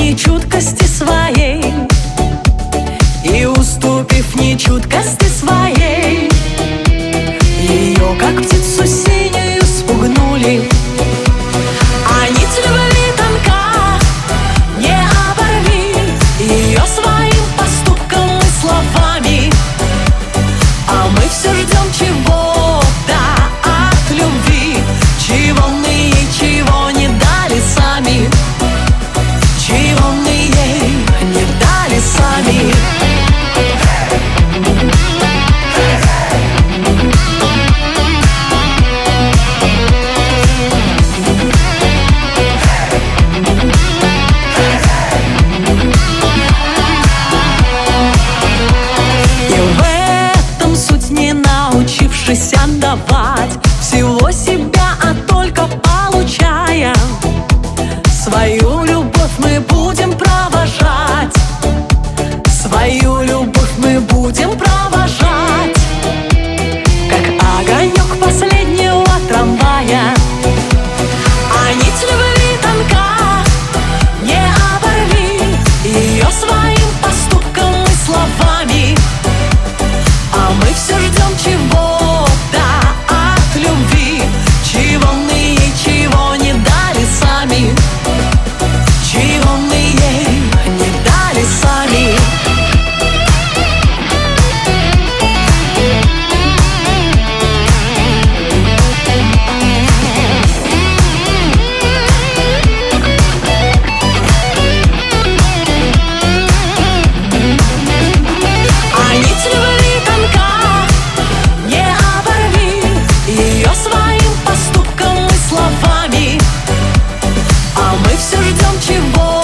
нечуткости своей, и уступив нечуткости своей, ее, как птицу синюю, спугнули. А нить любви тонка, не оборви ее своим поступком и словами. А мы все ждем чего-то от любви, чего мы ей, чего не дали сами, чего мы ей не дали сами. Научившись отдавать всего себя, а только получая свою любовь, мы будем провожать, свою любовь мы будем провожать, как огонек последнего трамвая. А нить любви тонка, не оборви ее своим поступком и словами. А мы все ждем чего-то от любви, чего мы ей, чего не дали сами, чего мы ей не дали сами. А нить любви тонка, не оборви ее своим поступком и словами. А мы все ждем чего